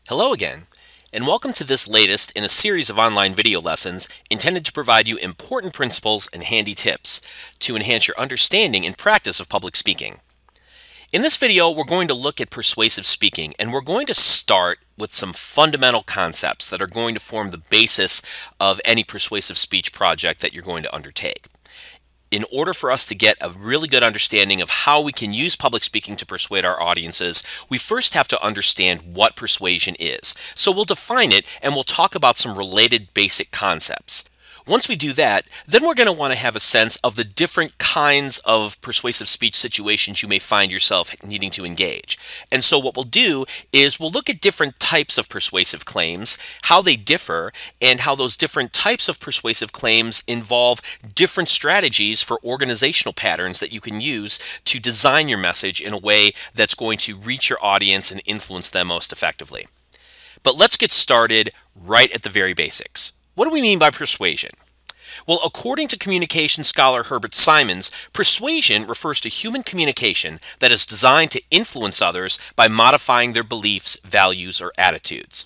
Hello again, and welcome to this latest in a series of online video lessons intended to provide you important principles and handy tips to enhance your understanding and practice of public speaking. In this video, we're going to look at persuasive speaking, and we're going to start with some fundamental concepts that are going to form the basis of any persuasive speech project that you're going to undertake. In order for us to get a really good understanding of how we can use public speaking to persuade our audiences, we first have to understand what persuasion is. So we'll define it and we'll talk about some related basic concepts. Once we do that, then we're going to want to have a sense of the different kinds of persuasive speech situations you may find yourself needing to engage. And so what we'll do is we'll look at different types of persuasive claims, how they differ, and how those different types of persuasive claims involve different strategies for organizational patterns that you can use to design your message in a way that's going to reach your audience and influence them most effectively. But let's get started right at the very basics. What do we mean by persuasion? Well, according to communication scholar Herbert Simons, persuasion refers to human communication that is designed to influence others by modifying their beliefs, values, or attitudes.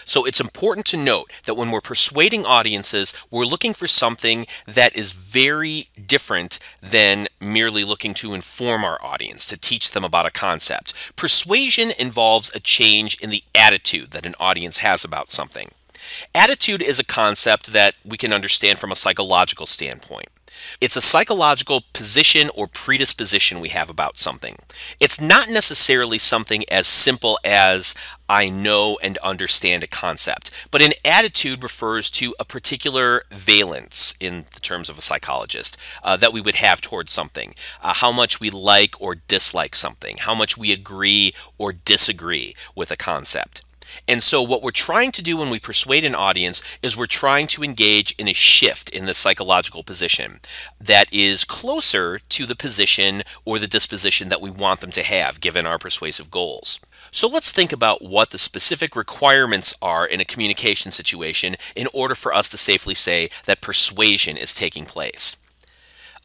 So it's important to note that when we're persuading audiences, we're looking for something that is very different than merely looking to inform our audience, to teach them about a concept. Persuasion involves a change in the attitude that an audience has about something. Attitude is a concept that we can understand from a psychological standpoint. It's a psychological position or predisposition we have about something. It's not necessarily something as simple as I know and understand a concept, but an attitude refers to a particular valence, in the terms of a psychologist, that we would have towards something. How much we like or dislike something, how much we agree or disagree with a concept. And so what we're trying to do when we persuade an audience is we're trying to engage in a shift in the psychological position that is closer to the position or the disposition that we want them to have given our persuasive goals. So let's think about what the specific requirements are in a communication situation in order for us to safely say that persuasion is taking place.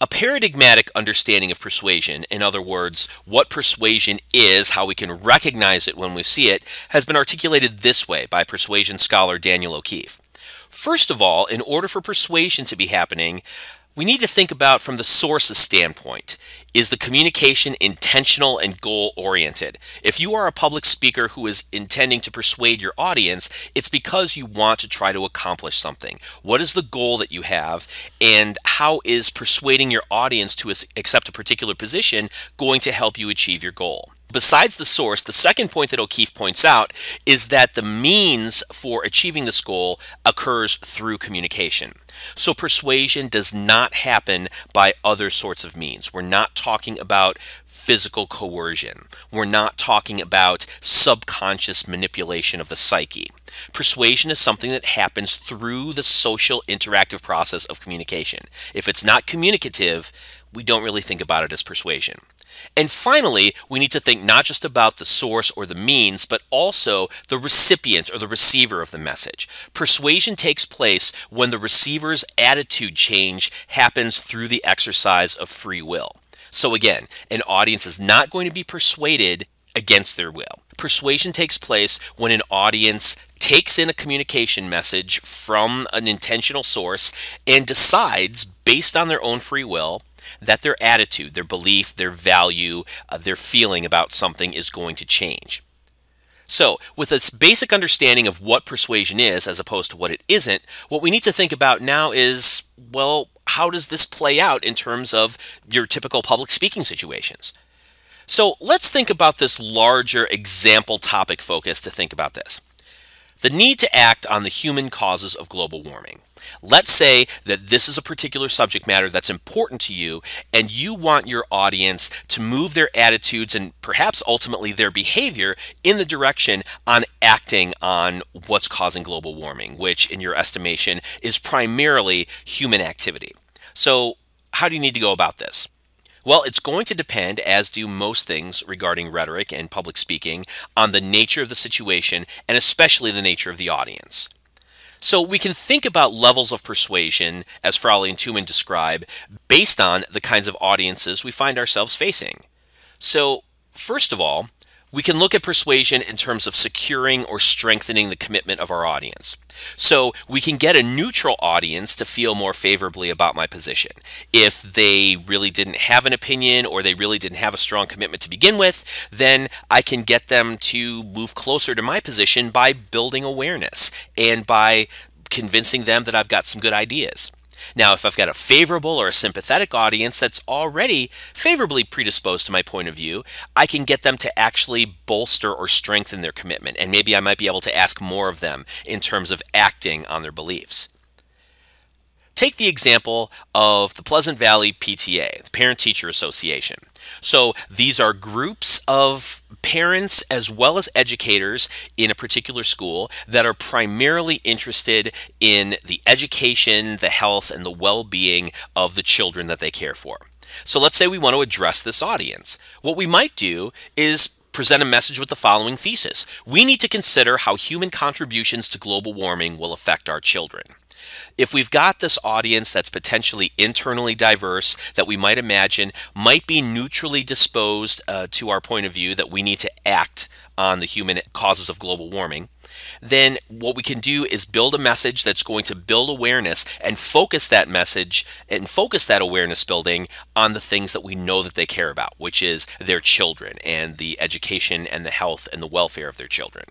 A paradigmatic understanding of persuasion, in other words, what persuasion is, how we can recognize it when we see it, has been articulated this way by persuasion scholar Daniel O'Keefe. First of all, in order for persuasion to be happening, we need to think about from the source's standpoint. Is the communication intentional and goal-oriented? If you are a public speaker who is intending to persuade your audience, it's because you want to try to accomplish something. What is the goal that you have, and how is persuading your audience to accept a particular position going to help you achieve your goal? Besides the source, the second point that O'Keefe points out is that the means for achieving this goal occurs through communication. So persuasion does not happen by other sorts of means. We're not talking about physical coercion. We're not talking about subconscious manipulation of the psyche. Persuasion is something that happens through the social interactive process of communication. If it's not communicative, we don't really think about it as persuasion. And finally, we need to think not just about the source or the means, but also the recipient or the receiver of the message. Persuasion takes place when the receiver's attitude change happens through the exercise of free will. So again, an audience is not going to be persuaded against their will. Persuasion takes place when an audience takes in a communication message from an intentional source and decides, based on their own free will, that their attitude, their belief, their value, their feeling about something is going to change. So, with this basic understanding of what persuasion is as opposed to what it isn't, what we need to think about now is, well, how does this play out in terms of your typical public speaking situations? So let's think about this larger example topic focus to think about this. The need to act on the human causes of global warming. Let's say that this is a particular subject matter that's important to you, and you want your audience to move their attitudes and perhaps ultimately their behavior in the direction on acting on what's causing global warming, which in your estimation is primarily human activity. So how do you need to go about this? Well, it's going to depend, as do most things regarding rhetoric and public speaking, on the nature of the situation and especially the nature of the audience. So we can think about levels of persuasion, as Frawley and Tuman describe, based on the kinds of audiences we find ourselves facing. So, first of all, We can look at persuasion in terms of securing or strengthening the commitment of our audience. So we can get a neutral audience to feel more favorably about my position. If they really didn't have an opinion or they really didn't have a strong commitment to begin with, then I can get them to move closer to my position by building awareness and by convincing them that I've got some good ideas. Now, if I've got a favorable or a sympathetic audience that's already favorably predisposed to my point of view, I can get them to actually bolster or strengthen their commitment, and maybe I might be able to ask more of them in terms of acting on their beliefs. Take the example of the Pleasant Valley PTA, the Parent-Teacher Association. So these are groups of parents as well as educators in a particular school that are primarily interested in the education, the health, and the well-being of the children that they care for. So let's say we want to address this audience. What we might do is present a message with the following thesis. We need to consider how human contributions to global warming will affect our children. If we've got this audience that's potentially internally diverse, that we might imagine might be neutrally disposed to our point of view that we need to act on the human causes of global warming, then what we can do is build a message that's going to build awareness and focus that message and focus that awareness building on the things that we know that they care about, which is their children and the education and the health and the welfare of their children.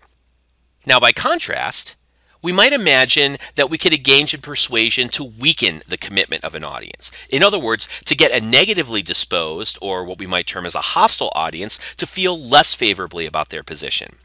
Now, by contrast, we might imagine that we could engage in persuasion to weaken the commitment of an audience. In other words, to get a negatively disposed, or what we might term as a hostile audience, to feel less favorably about their position.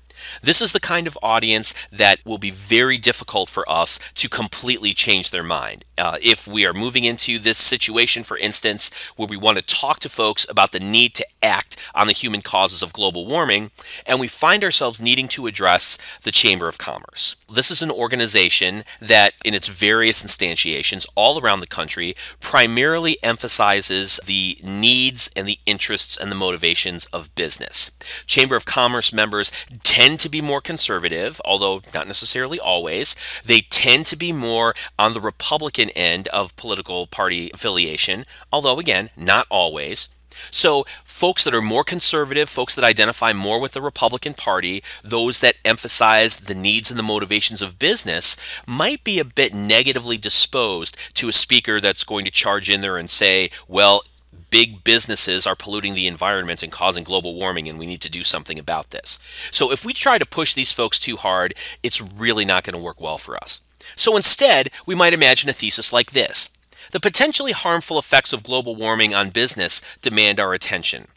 This is the kind of audience that will be very difficult for us to completely change their mind. If we are moving into this situation, for instance, where we want to talk to folks about the need to act on the human causes of global warming, and we find ourselves needing to address the Chamber of Commerce. This is an organization that, in its various instantiations all around the country, primarily emphasizes the needs and the interests and the motivations of business. Chamber of Commerce members tend to be more conservative, although not necessarily always. They tend to be more on the Republican end of political party affiliation, although again, not always. So folks that are more conservative, folks that identify more with the Republican Party, those that emphasize the needs and the motivations of business, might be a bit negatively disposed to a speaker that's going to charge in there and say, well, big businesses are polluting the environment and causing global warming, and we need to do something about this. So if we try to push these folks too hard, it's really not going to work well for us. So instead, we might imagine a thesis like this. The potentially harmful effects of global warming on business demand our attention.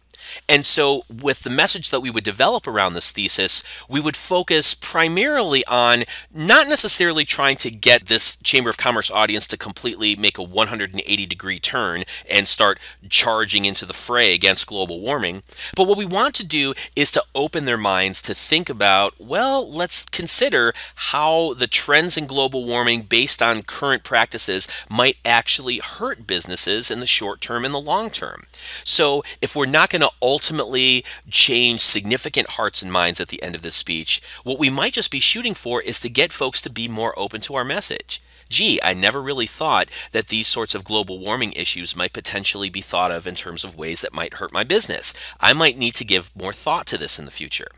And so with the message that we would develop around this thesis, we would focus primarily on not necessarily trying to get this Chamber of Commerce audience to completely make a 180-degree turn and start charging into the fray against global warming. But what we want to do is to open their minds to think about, well, let's consider how the trends in global warming based on current practices might actually hurt businesses in the short term and the long term. So if we're not going to ultimately change significant hearts and minds at the end of this speech, what we might just be shooting for is to get folks to be more open to our message. Gee, I never really thought that these sorts of global warming issues might potentially be thought of in terms of ways that might hurt my business. I might need to give more thought to this in the future.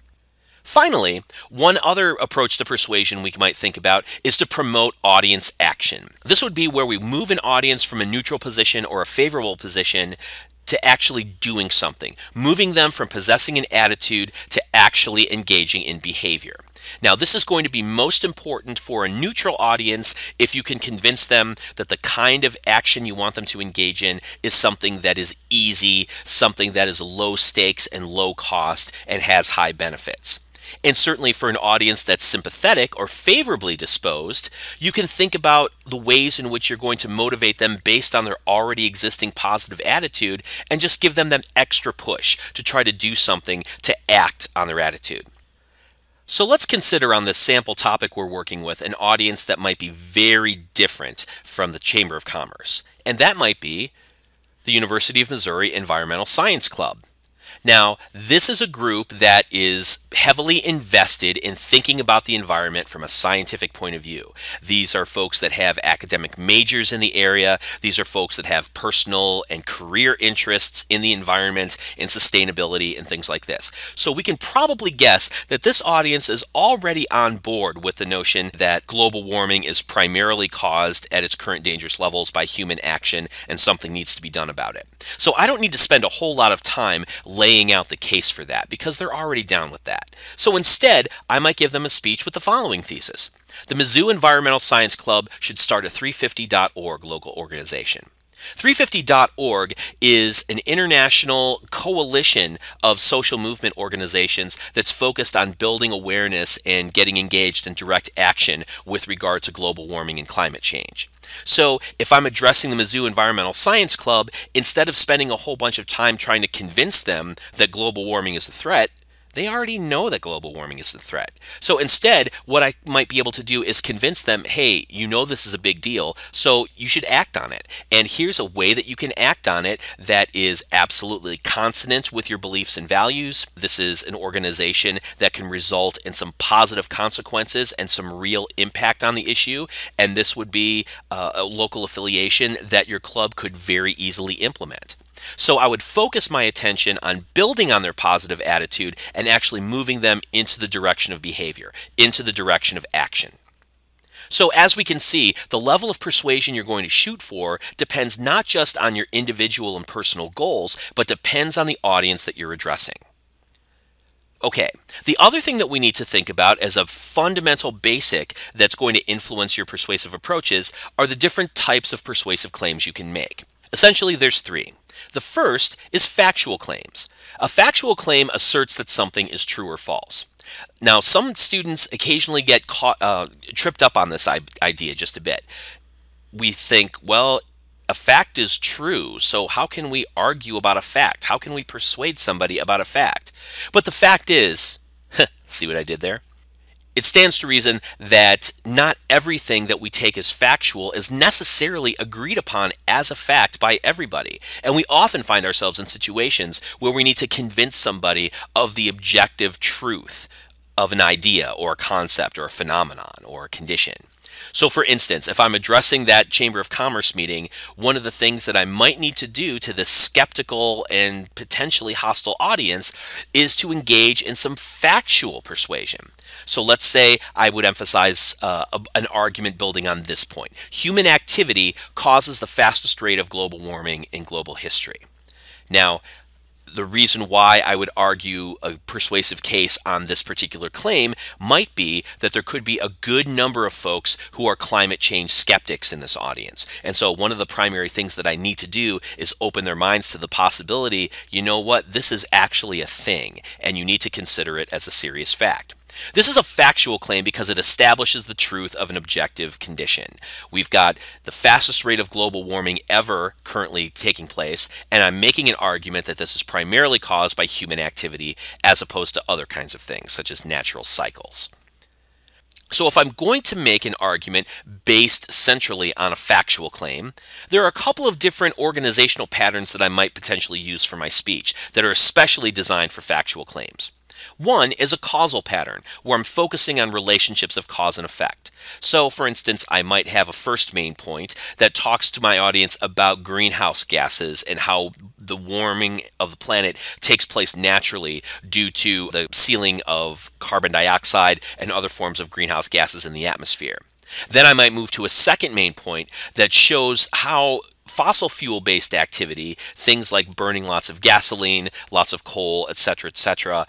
Finally, one other approach to persuasion we might think about is to promote audience action. This would be where we move an audience from a neutral position or a favorable position to actually doing something, moving them from possessing an attitude to actually engaging in behavior. Now, this is going to be most important for a neutral audience if you can convince them that the kind of action you want them to engage in is something that is easy, something that is low stakes and low cost and has high benefits. And certainly for an audience that's sympathetic or favorably disposed, you can think about the ways in which you're going to motivate them based on their already existing positive attitude and just give them that extra push to try to do something to act on their attitude. So let's consider on this sample topic we're working with an audience that might be very different from the Chamber of Commerce. And that might be the University of Missouri Environmental Science Club. Now, this is a group that is heavily invested in thinking about the environment from a scientific point of view. These are folks that have academic majors in the area. These are folks that have personal and career interests in the environment and sustainability and things like this. So we can probably guess that this audience is already on board with the notion that global warming is primarily caused at its current dangerous levels by human action and something needs to be done about it. So I don't need to spend a whole lot of time laying out the case for that because they're already down with that. So instead, I might give them a speech with the following thesis. The Mizzou Environmental Science Club should start a 350.org local organization. 350.org is an international coalition of social movement organizations that's focused on building awareness and getting engaged in direct action with regard to global warming and climate change. So if I'm addressing the Mizzou Environmental Science Club, instead of spending a whole bunch of time trying to convince them that global warming is a threat, they already know that global warming is a threat. So instead, what I might be able to do is convince them, hey, you know this is a big deal, so you should act on it. And here's a way that you can act on it that is absolutely consonant with your beliefs and values. This is an organization that can result in some positive consequences and some real impact on the issue. And this would be a local affiliation that your club could very easily implement. So I would focus my attention on building on their positive attitude and actually moving them into the direction of behavior, into the direction of action. So as we can see, the level of persuasion you're going to shoot for depends not just on your individual and personal goals, but depends on the audience that you're addressing. Okay, the other thing that we need to think about as a fundamental basic that's going to influence your persuasive approaches are the different types of persuasive claims you can make. Essentially, there's three. The first is factual claims. A factual claim asserts that something is true or false. Now, some students occasionally get tripped up on this idea just a bit. We think, well, a fact is true, so how can we argue about a fact? How can we persuade somebody about a fact? But the fact is, see what I did there? It stands to reason that not everything that we take as factual is necessarily agreed upon as a fact by everybody. And we often find ourselves in situations where we need to convince somebody of the objective truth of an idea or a concept or a phenomenon or a condition. So for instance, if I'm addressing that Chamber of Commerce meeting, one of the things that I might need to do to this skeptical and potentially hostile audience is to engage in some factual persuasion. So let's say I would emphasize an argument building on this point. Human activity causes the fastest rate of global warming in global history. Now, the reason why I would argue a persuasive case on this particular claim might be that there could be a good number of folks who are climate change skeptics in this audience. And so one of the primary things that I need to do is open their minds to the possibility, you know what, this is actually a thing, and you need to consider it as a serious fact. This is a factual claim because it establishes the truth of an objective condition. We've got the fastest rate of global warming ever currently taking place, and I'm making an argument that this is primarily caused by human activity as opposed to other kinds of things, such as natural cycles. So if I'm going to make an argument based centrally on a factual claim, there are a couple of different organizational patterns that I might potentially use for my speech that are especially designed for factual claims. One is a causal pattern, where I'm focusing on relationships of cause and effect. So, for instance, I might have a first main point that talks to my audience about greenhouse gases and how the warming of the planet takes place naturally due to the sealing of carbon dioxide and other forms of greenhouse gases in the atmosphere. Then I might move to a second main point that shows how fossil fuel-based activity, things like burning lots of gasoline, lots of coal, etc.,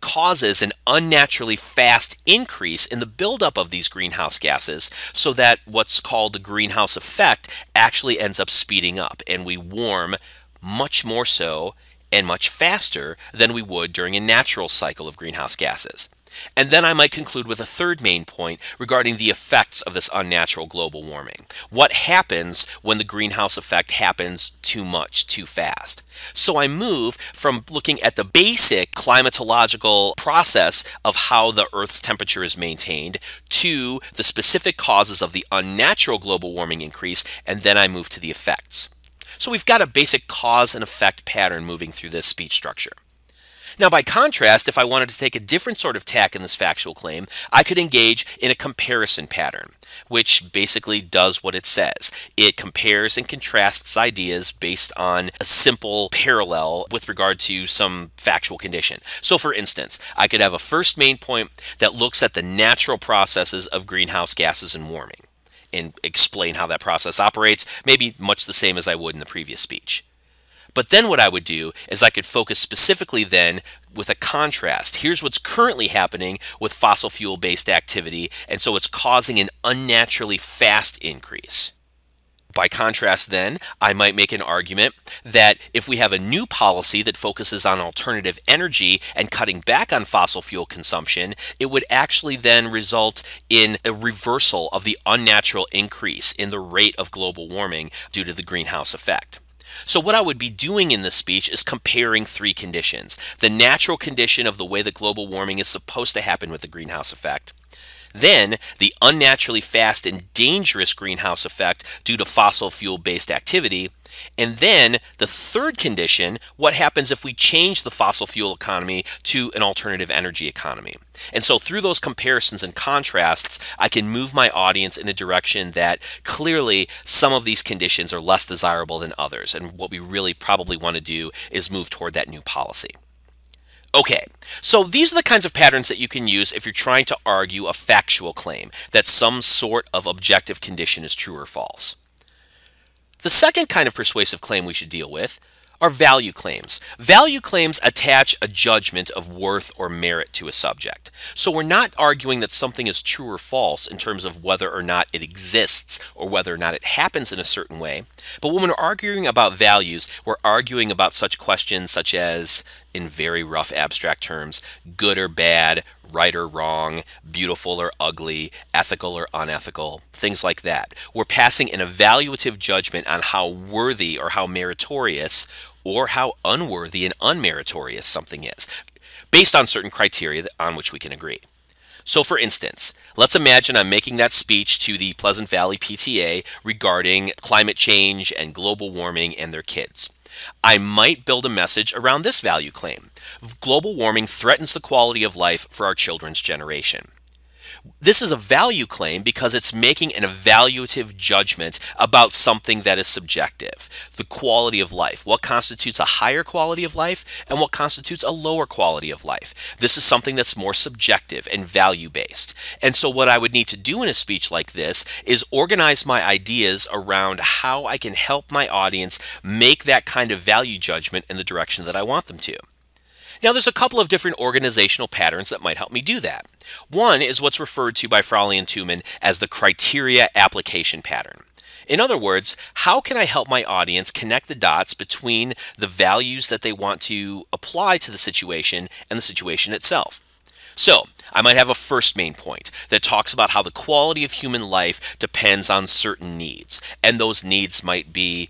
causes an unnaturally fast increase in the buildup of these greenhouse gases so that what's called the greenhouse effect actually ends up speeding up, and we warm much more so and much faster than we would during a natural cycle of greenhouse gases. And then I might conclude with a third main point regarding the effects of this unnatural global warming. What happens when the greenhouse effect happens too much, too fast? So I move from looking at the basic climatological process of how the Earth's temperature is maintained to the specific causes of the unnatural global warming increase, and then I move to the effects. So we've got a basic cause and effect pattern moving through this speech structure. Now, by contrast, if I wanted to take a different sort of tack in this factual claim, I could engage in a comparison pattern, which basically does what it says. It compares and contrasts ideas based on a simple parallel with regard to some factual condition. So, for instance, I could have a first main point that looks at the natural processes of greenhouse gases and warming and explain how that process operates, maybe much the same as I would in the previous speech. But then what I would do is I could focus specifically then with a contrast. Here's what's currently happening with fossil fuel-based activity, and so it's causing an unnaturally fast increase. By contrast then, I might make an argument that if we have a new policy that focuses on alternative energy and cutting back on fossil fuel consumption, it would actually then result in a reversal of the unnatural increase in the rate of global warming due to the greenhouse effect. So what I would be doing in this speech is comparing three conditions. The natural condition of the way that global warming is supposed to happen with the greenhouse effect. Then the unnaturally fast and dangerous greenhouse effect due to fossil fuel-based activity. And then the third condition, what happens if we change the fossil fuel economy to an alternative energy economy. And so through those comparisons and contrasts, I can move my audience in a direction that clearly some of these conditions are less desirable than others. And what we really probably want to do is move toward that new policy. Okay, so these are the kinds of patterns that you can use if you're trying to argue a factual claim that some sort of objective condition is true or false. The second kind of persuasive claim we should deal with are value claims. Value claims attach a judgment of worth or merit to a subject. So we're not arguing that something is true or false in terms of whether or not it exists or whether or not it happens in a certain way. But when we're arguing about values, we're arguing about such questions such as, in very rough abstract terms, good or bad, right or wrong, beautiful or ugly, ethical or unethical, things like that. We're passing an evaluative judgment on how worthy or how meritorious or how unworthy and unmeritorious something is, based on certain criteria on which we can agree. So for instance, let's imagine I'm making that speech to the Pleasant Valley PTA regarding climate change and global warming and their kids. I might build a message around this value claim. Global warming threatens the quality of life for our children's generation. This is a value claim because it's making an evaluative judgment about something that is subjective. The quality of life. What constitutes a higher quality of life and what constitutes a lower quality of life. This is something that's more subjective and value-based. And so what I would need to do in a speech like this is organize my ideas around how I can help my audience make that kind of value judgment in the direction that I want them to. Now, there's a couple of different organizational patterns that might help me do that. One is what's referred to by Frawley and Tuman as the criteria application pattern. In other words, how can I help my audience connect the dots between the values that they want to apply to the situation and the situation itself? So, I might have a first main point that talks about how the quality of human life depends on certain needs, and those needs might be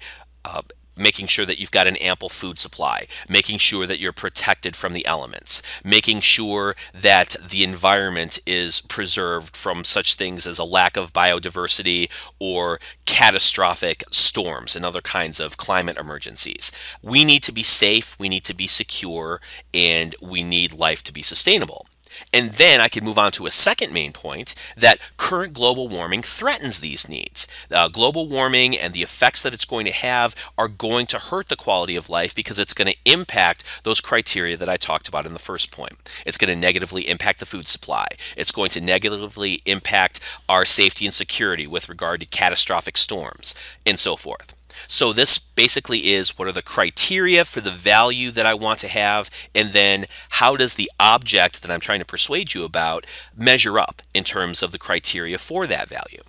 making sure that you've got an ample food supply, making sure that you're protected from the elements, making sure that the environment is preserved from such things as a lack of biodiversity or catastrophic storms and other kinds of climate emergencies. We need to be safe, we need to be secure, and we need life to be sustainable. And then I can move on to a second main point that current global warming threatens these needs. Global warming and the effects that it's going to have are going to hurt the quality of life because it's going to impact those criteria that I talked about in the first point. It's going to negatively impact the food supply. It's going to negatively impact our safety and security with regard to catastrophic storms and so forth. So this basically is what are the criteria for the value that I want to have, and then how does the object that I'm trying to persuade you about measure up in terms of the criteria for that value.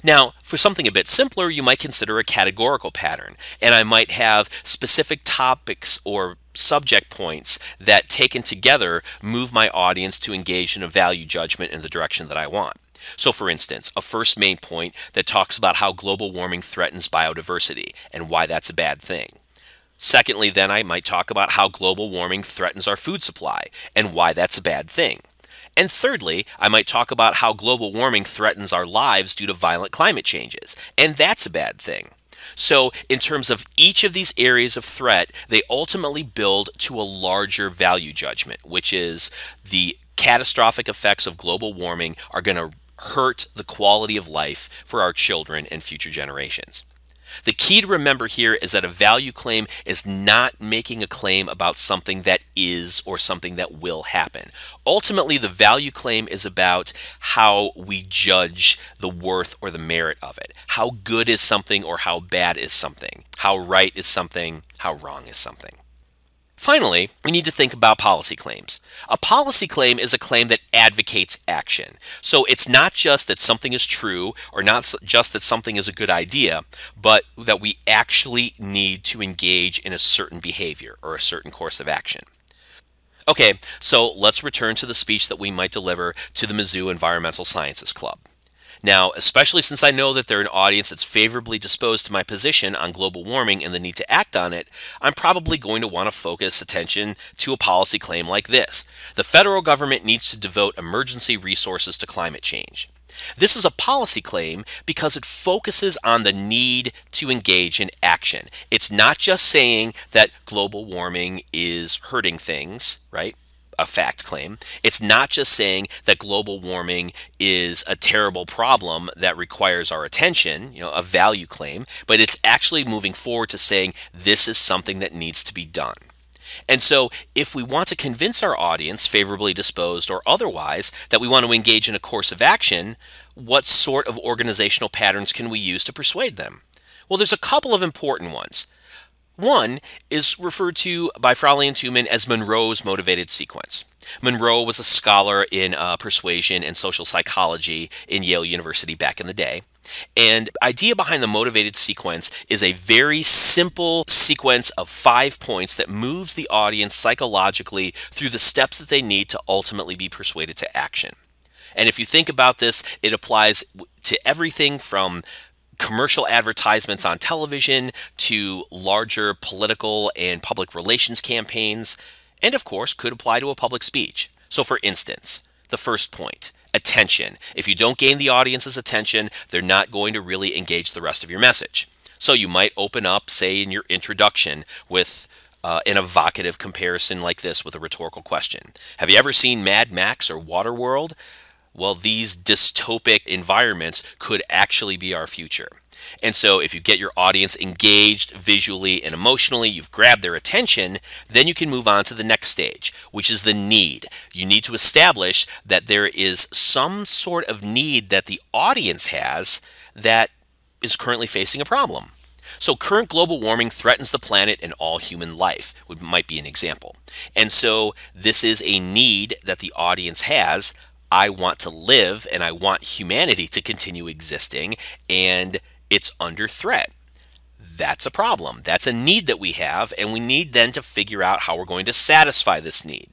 Now, for something a bit simpler, you might consider a categorical pattern, and I might have specific topics or subject points that taken together move my audience to engage in a value judgment in the direction that I want. So for instance, a first main point that talks about how global warming threatens biodiversity and why that's a bad thing. Secondly, then I might talk about how global warming threatens our food supply and why that's a bad thing. And thirdly, I might talk about how global warming threatens our lives due to violent climate changes, and that's a bad thing. So in terms of each of these areas of threat, they ultimately build to a larger value judgment, which is the catastrophic effects of global warming are going to hurt the quality of life for our children and future generations. The key to remember here is that a value claim is not making a claim about something that is or something that will happen. Ultimately, the value claim is about how we judge the worth or the merit of it. How good is something or how bad is something? How right is something? How wrong is something? Finally, we need to think about policy claims. A policy claim is a claim that advocates action. So it's not just that something is true or not just that something is a good idea, but that we actually need to engage in a certain behavior or a certain course of action. Okay, so let's return to the speech that we might deliver to the Mizzou Environmental Sciences Club. Now, especially since I know that they're an audience that's favorably disposed to my position on global warming and the need to act on it, I'm probably going to want to focus attention to a policy claim like this. The federal government needs to devote emergency resources to climate change. This is a policy claim because it focuses on the need to engage in action. It's not just saying that global warming is hurting things, right? A fact claim. It's not just saying that global warming is a terrible problem that requires our attention, a value claim, but it's actually moving forward to saying this is something that needs to be done. And so if we want to convince our audience, favorably disposed or otherwise, that we want to engage in a course of action, what sort of organizational patterns can we use to persuade them? Well, there's a couple of important ones. One is referred to by Fraley and Tuman as Monroe's motivated sequence. Monroe was a scholar in persuasion and social psychology in Yale University back in the day. And the idea behind the motivated sequence is a very simple sequence of 5 points that moves the audience psychologically through the steps that they need to ultimately be persuaded to action. And if you think about this, it applies to everything from commercial advertisements on television to larger political and public relations campaigns, and of course could apply to a public speech. So for instance, the first point, attention. If you don't gain the audience's attention, they're not going to really engage the rest of your message. So you might open up, say in your introduction, with an evocative comparison like this with a rhetorical question. Have you ever seen Mad Max or Waterworld? Well, these dystopic environments could actually be our future. And so if you get your audience engaged visually and emotionally, you've grabbed their attention, then you can move on to the next stage, which is the need. You need to establish that there is some sort of need that the audience has that is currently facing a problem. So current global warming threatens the planet and all human life, might be an example. And so this is a need that the audience has. I want to live and I want humanity to continue existing, and it's under threat. That's a problem. That's a need that we have, and we need then to figure out how we're going to satisfy this need,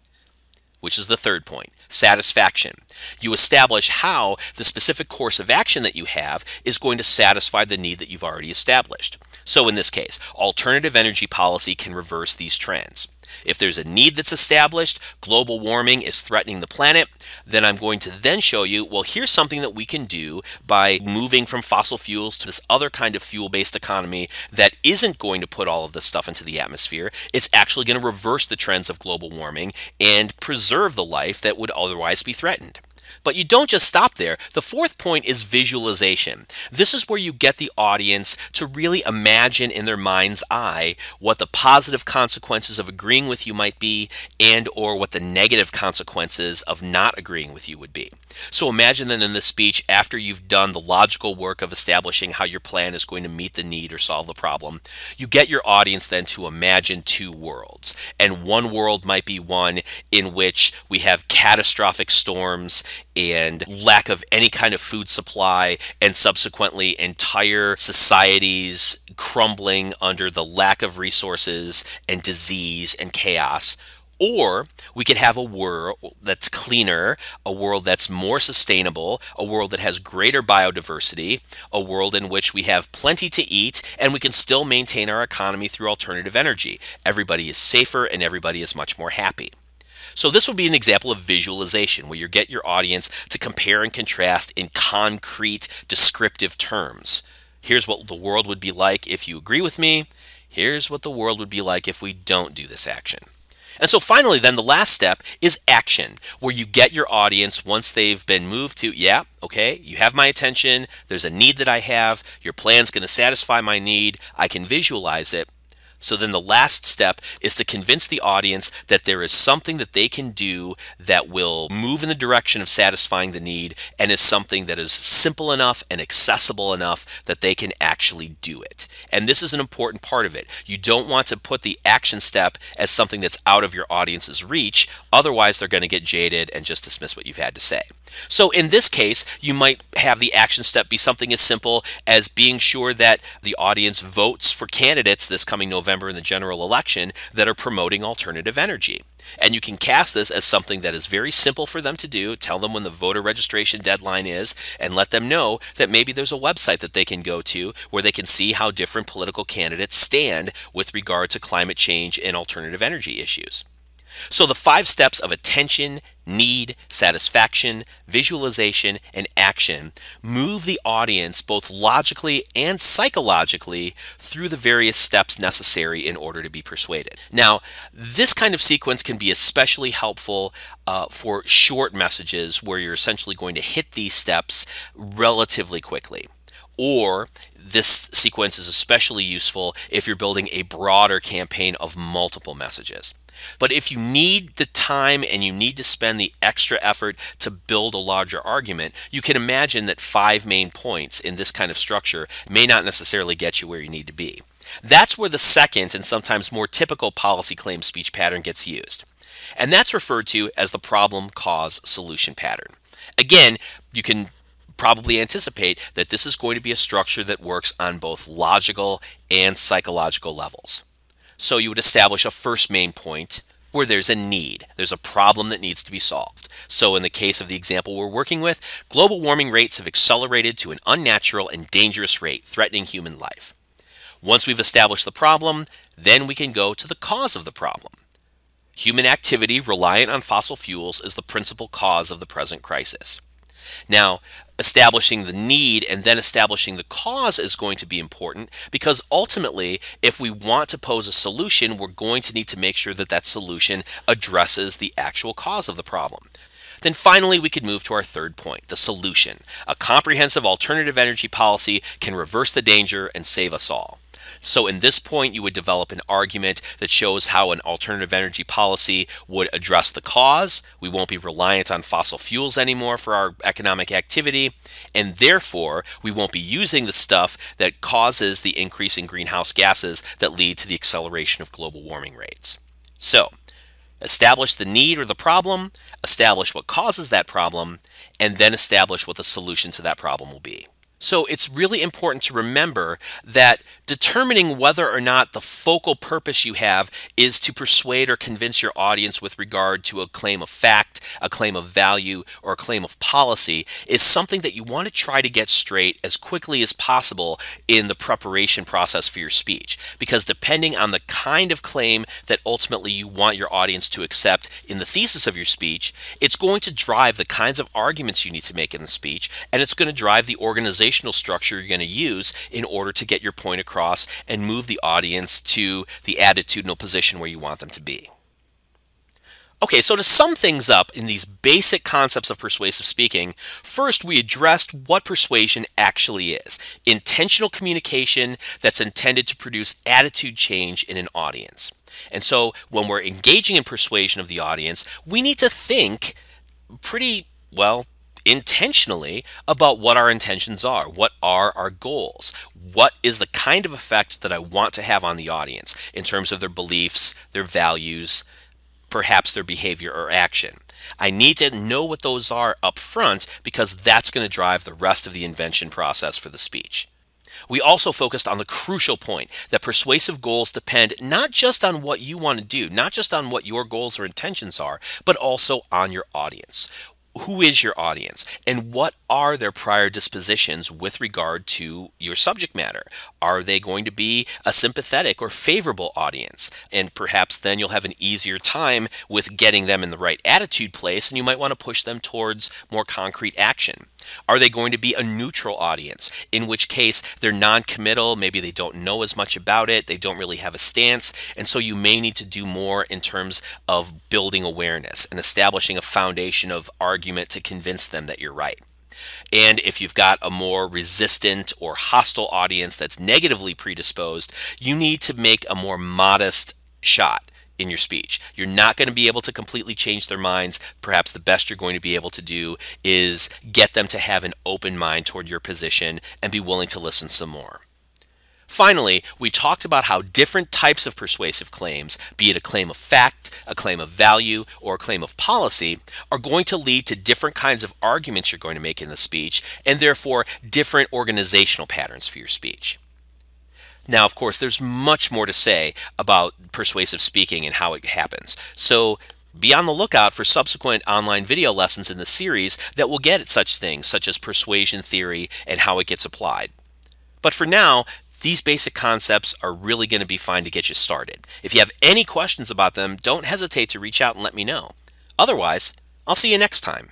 which is the third point, satisfaction. You establish how the specific course of action that you have is going to satisfy the need that you've already established. So in this case, alternative energy policy can reverse these trends. If there's a need that's established, global warming is threatening the planet, then I'm going to then show you, well, here's something that we can do by moving from fossil fuels to this other kind of fuel-based economy that isn't going to put all of this stuff into the atmosphere. It's actually going to reverse the trends of global warming and preserve the life that would otherwise be threatened. But you don't just stop there. The fourth point is visualization. This is where you get the audience to really imagine in their mind's eye what the positive consequences of agreeing with you might be and or what the negative consequences of not agreeing with you would be. So imagine that in the speech, after you've done the logical work of establishing how your plan is going to meet the need or solve the problem, you get your audience then to imagine two worlds. And one world might be one in which we have catastrophic storms and lack of any kind of food supply, and subsequently entire societies crumbling under the lack of resources and disease and chaos. Or we could have a world that's cleaner, a world that's more sustainable, a world that has greater biodiversity, a world in which we have plenty to eat and we can still maintain our economy through alternative energy. Everybody is safer and everybody is much more happy. So this would be an example of visualization where you get your audience to compare and contrast in concrete, descriptive terms. Here's what the world would be like if you agree with me. Here's what the world would be like if we don't do this action. And so finally, then the last step is action, where you get your audience once they've been moved to, yeah, okay, you have my attention, there's a need that I have, your plan's going to satisfy my need, I can visualize it. So then the last step is to convince the audience that there is something that they can do that will move in the direction of satisfying the need and is something that is simple enough and accessible enough that they can actually do it. And this is an important part of it. You don't want to put the action step as something that's out of your audience's reach. Otherwise, they're going to get jaded and just dismiss what you've had to say. So in this case, you might have the action step be something as simple as being sure that the audience votes for candidates this coming November in the general election that are promoting alternative energy. And you can cast this as something that is very simple for them to do. Tell them when the voter registration deadline is and let them know that maybe there's a website that they can go to where they can see how different political candidates stand with regard to climate change and alternative energy issues. So the 5 steps of attention, need, satisfaction, visualization, and action move the audience both logically and psychologically through the various steps necessary in order to be persuaded. Now, this kind of sequence can be especially helpful for short messages where you're essentially going to hit these steps relatively quickly. Or this sequence is especially useful if you're building a broader campaign of multiple messages. But if you need the time and you need to spend the extra effort to build a larger argument, you can imagine that 5 main points in this kind of structure may not necessarily get you where you need to be. That's where the second and sometimes more typical policy claim speech pattern gets used. And that's referred to as the problem, cause, solution pattern. Again, you can probably anticipate that this is going to be a structure that works on both logical and psychological levels. So you would establish a first main point where there's a need. There's a problem that needs to be solved. So in the case of the example we're working with, global warming rates have accelerated to an unnatural and dangerous rate, threatening human life. Once we've established the problem, then we can go to the cause of the problem. Human activity reliant on fossil fuels is the principal cause of the present crisis. Now, establishing the need and then establishing the cause is going to be important because ultimately, if we want to pose a solution, we're going to need to make sure that that solution addresses the actual cause of the problem. Then finally, we could move to our third point, the solution. A comprehensive alternative energy policy can reverse the danger and save us all. So in this point, you would develop an argument that shows how an alternative energy policy would address the cause. We won't be reliant on fossil fuels anymore for our economic activity, and therefore we won't be using the stuff that causes the increase in greenhouse gases that lead to the acceleration of global warming rates. So, establish the need or the problem, establish what causes that problem, and then establish what the solution to that problem will be. So it's really important to remember that determining whether or not the focal purpose you have is to persuade or convince your audience with regard to a claim of fact, a claim of value, or a claim of policy is something that you want to try to get straight as quickly as possible in the preparation process for your speech. Because depending on the kind of claim that ultimately you want your audience to accept in the thesis of your speech, it's going to drive the kinds of arguments you need to make in the speech, and it's going to drive the organizational structure you're going to use in order to get your point across and move the audience to the attitudinal position where you want them to be. Okay, so to sum things up in these basic concepts of persuasive speaking, first we addressed what persuasion actually is. Intentional communication that's intended to produce attitude change in an audience. And so when we're engaging in persuasion of the audience, we need to think pretty, well, intentionally about what our intentions are. What are our goals? What is the kind of effect that I want to have on the audience in terms of their beliefs, their values, perhaps their behavior or action? I need to know what those are up front because that's going to drive the rest of the invention process for the speech. We also focused on the crucial point that persuasive goals depend not just on what you want to do, not just on what your goals or intentions are, but also on your audience. Who is your audience and what are their prior dispositions with regard to your subject matter? Are they going to be a sympathetic or favorable audience? And perhaps then you'll have an easier time with getting them in the right attitude place, and you might want to push them towards more concrete action. Are they going to be a neutral audience, in which case they're non-committal, maybe they don't know as much about it, they don't really have a stance, and so you may need to do more in terms of building awareness and establishing a foundation of argument to convince them that you're right. And if you've got a more resistant or hostile audience that's negatively predisposed, you need to make a more modest shot in your speech. You're not going to be able to completely change their minds. Perhaps the best you're going to be able to do is get them to have an open mind toward your position and be willing to listen some more. Finally, we talked about how different types of persuasive claims, be it a claim of fact, a claim of value, or a claim of policy, are going to lead to different kinds of arguments you're going to make in the speech, and therefore different organizational patterns for your speech. Now, of course, there's much more to say about persuasive speaking and how it happens. So be on the lookout for subsequent online video lessons in the series that will get at such things, such as persuasion theory and how it gets applied. But for now, these basic concepts are really going to be fine to get you started. If you have any questions about them, don't hesitate to reach out and let me know. Otherwise, I'll see you next time.